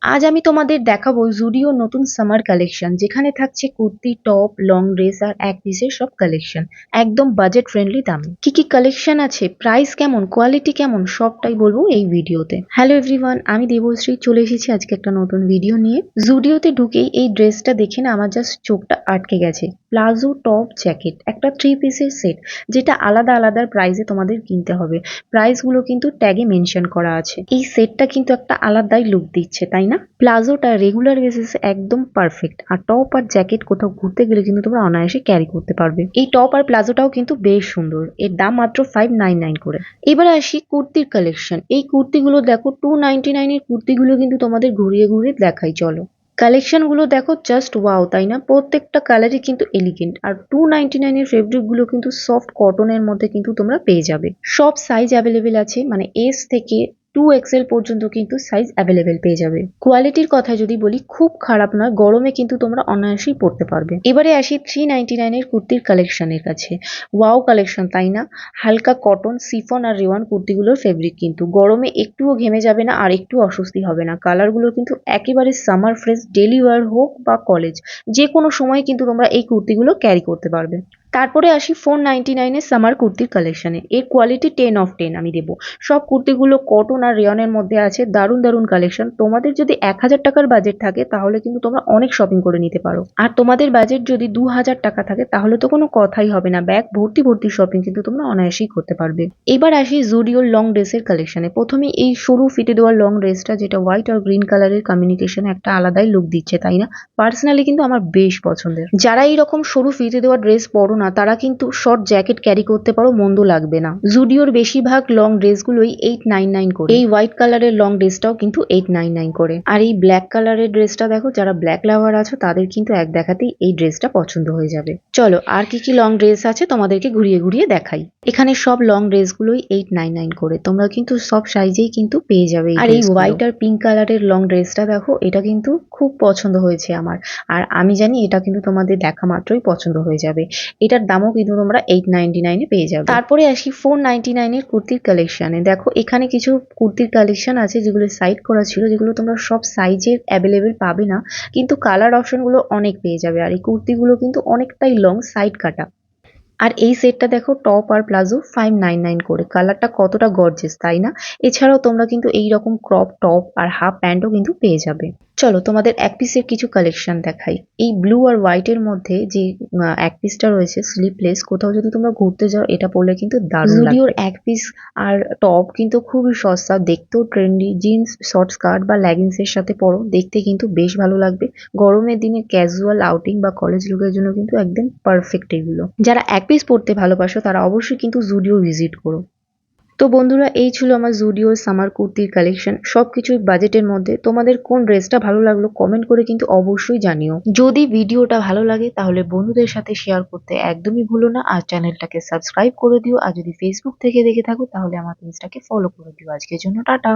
আজ আমি তোমাদের দেখাবো জুডিওর নতুন সামার কালেকশন, যেখানে থাকছে কুর্তি, টপ, লং ড্রেস আর এক পিসের সব কালেকশন একদম বাজেট ফ্রেন্ডলি দামে। কি কি কালেকশন আছে, প্রাইস কেমন, কোয়ালিটি কেমন, সবটাই বলবো এই ভিডিওতে। হ্যালো এভরিওয়ান, আমি দেবশ্রী চলে এসেছি আজকে একটা নতুন ভিডিও নিয়ে। জুডিওতে ঢুকেই এই ড্রেসটা দেখে না আমার জাস্ট চোখটা আটকে গেছে। প্লাজো, টপ, জ্যাকেট, একটা 3 পিসের সেট, যেটা আলাদা আলাদা প্রাইসে তোমাদের কিনতে হবে। প্রাইস গুলো কিন্তু ট্যাগে মেনশন করা আছে। এই সেটটা কিন্তু একটা আলাদাই লুক দিচ্ছে, তাই না? প্লাজোটা রেগুলার বেসিসে একদম পারফেক্ট, আর টপ আর জ্যাকেট কোথাও ঘুরতে গেলে কিন্তু তোমরা অনায়াসে ক্যারি করতে পারবে। এই টপ আর প্লাজোটাও কিন্তু বেশ সুন্দর, এর দাম মাত্র 599 করে। এবারে আসি কুর্তির কালেকশন। এই কুর্তিগুলো দেখো, 299 এর কুর্তিগুলো কিন্তু তোমাদের ঘুরিয়ে ঘুরিয়ে দেখাই চলো। কালেকশন গুলো দেখো, জাস্ট ওয়াও, তাই না? প্রত্যেকটা কালারই কিন্তু এলিগেন্ট, আর 299 এর ফেব্রিক গুলো কিন্তু সফট কটনের মধ্যে কিন্তু তোমরা পেয়ে যাবে। সব সাইজ অ্যাভেলেবেল আছে, মানে এস থেকে 2XL পর্যন্ত কিন্তু সাইজ অ্যাভেলেবেল পেয়ে যাবে। কোয়ালিটির কথা যদি বলি, খুব খারাপ নয়, গরমে কিন্তু তোমরা অনায়াসেই পড়তে পারবে। এবারে আসি 399 এর কুর্তির কালেকশনের কাছে। ওয়াও কালেকশন, তাই না? হালকা কটন, সিফন আর রেওয়ান কুর্তিগুলোর ফেব্রিক কিন্তু গরমে একটুও ঘেমে যাবে না আর একটু অস্বস্তি হবে না। কালারগুলো কিন্তু একেবারে সামার ফ্রেশ, ডেলি ওয়ার হোক বা কলেজ, যে কোনো সময় কিন্তু তোমরা এই কুর্তিগুলো ক্যারি করতে পারবে। তারপরে আসি 499 এর সামার কুর্তির কালেকশনে। এর কোয়ালিটি 10 অফ 10 আমি দেবো। সব কুর্তিগুলো কটন আর রেয়নের মধ্যে আছে, দারুণ দারুণ কালেকশন। তোমাদের যদি 1000 টাকার বাজেট থাকে তাহলে কিন্তু তোমরা অনেক শপিং করে নিতে পারো, আর তোমাদের বাজেট যদি 2000 টাকা থাকে তাহলে তো কোনো কথাই হবে না, ব্যাগ ভর্তি ভর্তি শপিং কিন্তু তোমরা অনায়াসেই করতে পারবে। এবার আসি জুডিওর লং ড্রেসের কালেকশনে। প্রথমে এই সরু ফিতে দেওয়া লং ড্রেসটা, যেটা হোয়াইট আর গ্রিন কালারের কম্বিনেশনে একটা আলাদাই লুক দিচ্ছে, তাই না? পার্সোনালি কিন্তু আমার বেশ পছন্দের। যারা এইরকম সরু ফিতে দেওয়া ড্রেস পরো না, তারা কিন্তু শর্ট জ্যাকেট ক্যারি করতে পারো, মন্দ লাগবে না। জুডিওর বেশিরভাগ লং ড্রেসগুলোই 899 করে। এই হোয়াইট কালারের লং ড্রেসটাও কিন্তু 899 করে। আর এই ব্ল্যাক কালারের ড্রেসটা দেখো, যারা ব্ল্যাক লাভার আছো তাদের কিন্তু এক দেখাতেই এই ড্রেসটা পছন্দ হয়ে যাবে। চলো আর কি কি লং ড্রেস আছে তোমাদেরকে ঘুরিয়ে ঘুরিয়ে দেখাই। এখানে সব লং ড্রেসগুলোই 899 করে, তোমরা কিন্তু সব সাইজেই কিন্তু পেয়ে যাবে। আর এই হোয়াইট আর পিঙ্ক কালারের লং ড্রেসটা দেখো, এটা কিন্তু খুব পছন্দ হয়েছে আমার, আর আমি জানি এটা কিন্তু তোমাদের দেখা মাত্রই পছন্দ হয়ে যাবে। এটার দামও কিন্তু তোমরা 899 পেয়ে যাবে। তারপরে আসি 499 এর কুর্তির কালেকশনে। দেখো, এখানে কিছু কুর্তির কালেকশন আছে যেগুলো সাইড করা ছিল, যেগুলো তোমরা সব সাইজের অ্যাভেলেবেল পাবে না, কিন্তু কালার অপশনগুলো অনেক পেয়ে যাবে। আর এই কুর্তিগুলো কিন্তু অনেকটাই লং, সাইড কাটা। আর এই সেটটা দেখো, টপ আর প্লাজো 599 করে। কালারটা কতটা গর্জিয়াস, তাই না? এছাড়াও তোমরা কিন্তু এইরকম ক্রপ টপ আর হাফ প্যান্টও কিন্তু পেয়ে যাবে। চলো তোমাদের এক পিসের কিছু কালেকশন দেখাই। এই ব্লু আর হোয়াইট এর মধ্যে যে এক পিসটা রয়েছে স্লিপলেস, কোথাও যদি তোমরা ঘুরতে যাও এটা পরলে কিন্তু দারুণ লাগবে। জুডিওর এক পিস আর টপ কিন্তু খুবই সস্তা, দেখতেও ট্রেন্ডি। জিন্স, শর্ট স্কার্ট বা লেগিংস এর সাথে পরো, দেখতে কিন্তু বেশ ভালো লাগবে। গরমের দিনে ক্যাজুয়াল আউটিং বা কলেজ লুকের জন্য কিন্তু একদম পারফেক্ট এগুলো। যারা এক পিস পরতে ভালোবাসো তারা অবশ্যই কিন্তু জুডিও ভিজিট করো। তো বন্ধুরা, এই ছিল আমার জুডিওর সামার কুর্তির কালেকশন, সবকিছুই বাজেটের মধ্যে। তোমাদের কোন ড্রেসটা ভালো লাগলো কমেন্ট করে কিন্তু অবশ্যই জানিও। যদি ভিডিওটা ভালো লাগে তাহলে বন্ধুদের সাথে শেয়ার করতে একদমই ভুলো না, আর চ্যানেলটাকে সাবস্ক্রাইব করে দিও। আর যদি ফেসবুক থেকে দেখে থাকো তাহলে আমার পেজটাকে ফলো করে দিও। আজকের জন্য টাটা।